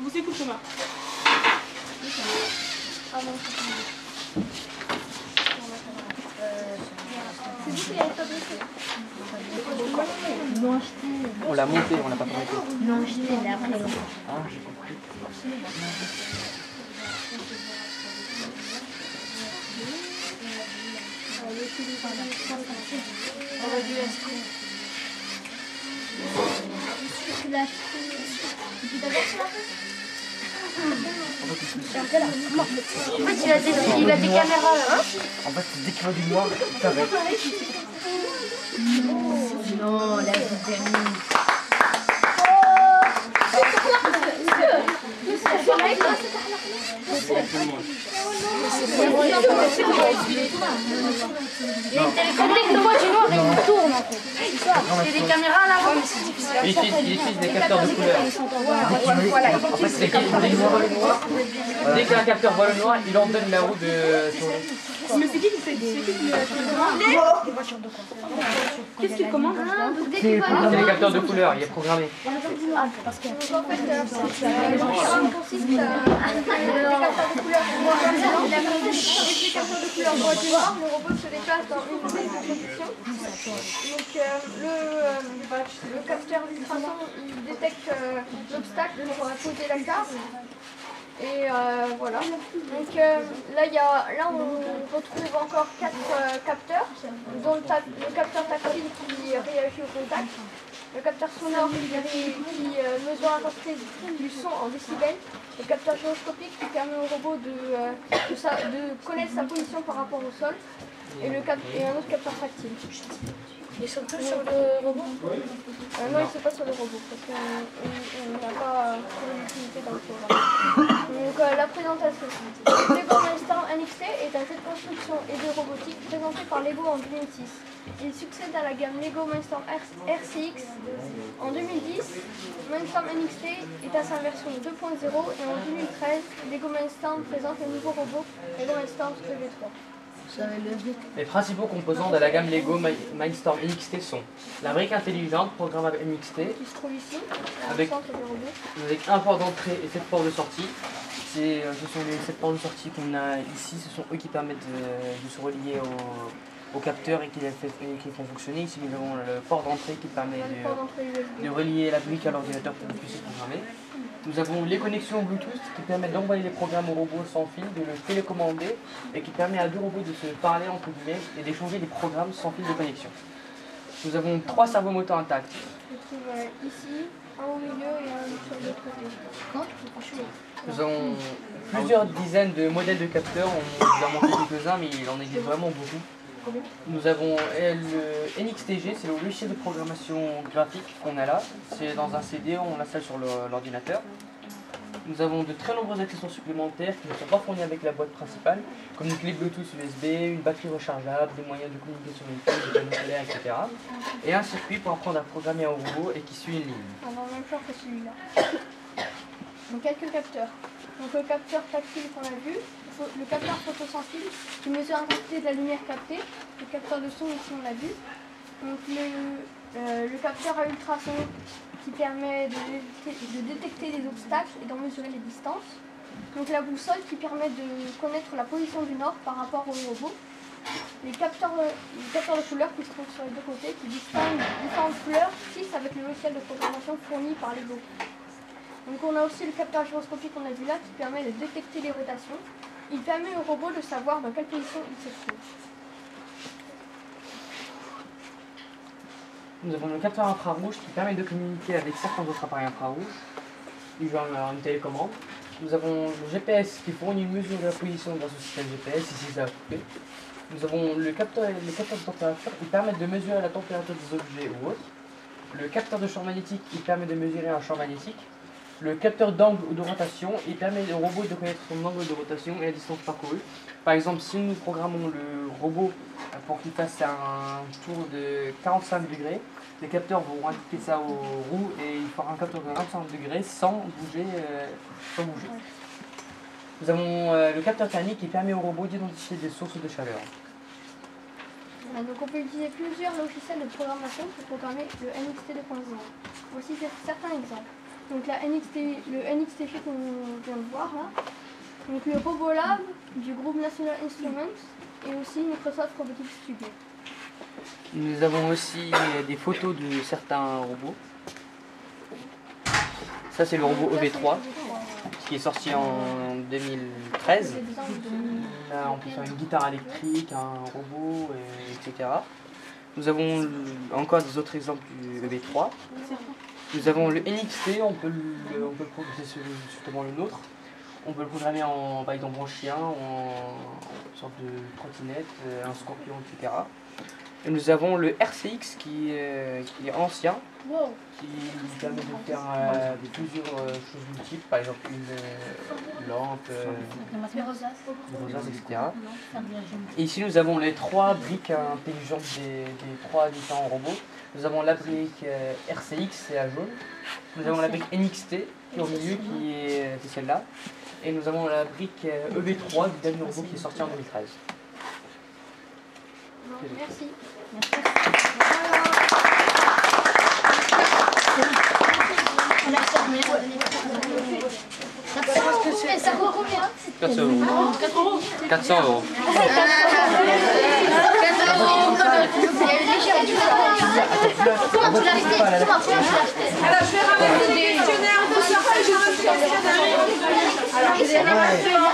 vous écoute Thomas. On l'a monté, on l'a pas fabriqué. Non, acheté, mais après. Ah, j'ai compris. En fait, il a des caméras là. En fait, dès qu'il voit du noir, il s'arrête. Non, la vitamine. Il y a une télécommande de moi du noir et il tourne en fait. Il y a des caméras là, mais c'est difficile. Il utilise des capteurs de couleur. En fait, dès qu'il voit le noir, dès qu'un capteur voit le noir, il ordonne la roue de tourner. Mais c'est qui fait qu'est-ce qu'il commande? C'est les capteurs de couleur, il est programmé. Parce qu'en fait, le programme consiste des capteurs de couleur noir et blanc. Et des capteurs de couleur noir et noir, le robot se déplace dans une des positions. Donc le capteur d'ultrason, il détecte l'obstacle pour poser la carte. Et voilà. Donc là on retrouve encore 4 capteurs, dont le capteur tactile qui réagit au contact, le capteur sonore qui mesure l'intensité du son en décibels, le capteur gyroscopique qui permet au robot de connaître sa position par rapport au sol, et un autre capteur tactile. Ils sont tous sur le robot? Non, ils ne sont pas sur le robot, parce qu'on n'a pas trouvé l'utilité dans le programme. Donc la présentation. Lego Mindstorm NXT est un jeu de construction et de robotique présenté par Lego en 2006. Il succède à la gamme Lego Mindstorm RCX. En 2010, Mindstorm NXT est à sa version 2.0 et en 2013, Lego Mindstorm présente le nouveau robot Lego Mindstorm EV3. Les principaux composants de la gamme Lego Mindstorm NXT sont la brique intelligente programmable NXT Qui se trouve ici, avec, au centre du robot. avec un port d'entrée et 7 ports de sortie. Ce sont les 7 ports de sortie qu'on a ici, ce sont eux qui permettent de se relier au capteur et qui font fonctionner. Ici nous avons le port d'entrée qui permet de relier la brique à l'ordinateur pour que vous puissiez programmer. Nous avons les connexions Bluetooth qui permettent d'envoyer les programmes au robot sans fil, de le télécommander et qui permet à deux robots de se parler entre guillemets et d'échanger des programmes sans fil de connexion. Nous avons 3 servomoteurs intacts. Je trouve ici, un au milieu et un sur l'autre côté. Nous avons plusieurs dizaines de modèles de capteurs, on vous a montré quelques-uns mais il en existe vraiment beaucoup. Nous avons le NXTG, c'est le logiciel de programmation graphique qu'on a là. C'est dans un CD, on l'installe sur l'ordinateur. Nous avons de très nombreux accessoires supplémentaires qui ne sont pas fournis avec la boîte principale, comme une clé Bluetooth USB, une batterie rechargeable, des moyens de communication électrique, des panneaux solaires, etc. Et un circuit pour apprendre à programmer un robot et qui suit une ligne. On a le même genre que celui-là. Donc quelques capteurs. Donc le capteur tactile qu'on a vu, le capteur photosensible qui mesure l'intensité de la lumière captée, le capteur de son ici on l'a vu. Donc le capteur à ultrasons qui permet de détecter les obstacles et d'en mesurer les distances. Donc la boussole qui permet de connaître la position du nord par rapport au robot. Les capteurs de couleurs qui se trouvent sur les deux côtés qui distinguent différentes couleurs fixes avec le logiciel de programmation fourni par Lego. Donc on a aussi le capteur gyroscopique qu'on a vu là qui permet de détecter les rotations. Il permet au robot de savoir dans quelle position il se trouve. Nous avons le capteur infrarouge qui permet de communiquer avec certains autres appareils infrarouges, du genre une télécommande. Nous avons le GPS qui fournit une mesure de la position grâce au système GPS, ici ça a coupé. Nous avons le capteur de température qui permet de mesurer la température des objets ou autres. Le capteur de champ magnétique qui permet de mesurer un champ magnétique. Le capteur d'angle ou de rotation, il permet au robot de connaître son angle de rotation et la distance parcourue. Par exemple, si nous programmons le robot pour qu'il fasse un tour de 45 degrés, les capteurs vont indiquer ça aux roues et il fera un capteur de 25 degrés sans bouger. Nous avons le capteur thermique qui permet au robot d'identifier des sources de chaleur. Donc on peut utiliser plusieurs logiciels de programmation pour programmer le NXT 2.0. Voici certains exemples. donc le NXT qu'on vient de voir là. Donc le Robolab du groupe National Instruments et aussi Microsoft Robotics Studio. Nous avons aussi des photos de certains robots. Ça c'est le robot EV3 qui est sorti en 2013. Là on peut faire une guitare électrique, un robot, etc. Nous avons encore des autres exemples du EV3. Nous avons le NXT, on peut le programmer, c'est justement le nôtre. On peut le programmer par exemple en chien, en sorte de trottinette, un scorpion, etc. Et nous avons le RCX qui est ancien, qui nous permet de faire plusieurs choses multiples, par exemple une lampe, des rosaces, etc. Et ici nous avons les 3 briques intelligentes des 3 différents robots. Nous avons la brique RCX, c'est la jaune. Nous avons la brique NXT qui est au milieu, qui est celle-là. Et nous avons la brique EV3 du dernier robot qui est sorti en 2013. Merci. Ça vaut combien? 400 euros. 400 euros. Comment tu l'as acheté? Alors, je vais ramener le dictionnaire de Sarah et je vais faire le dictionnaire. Alors,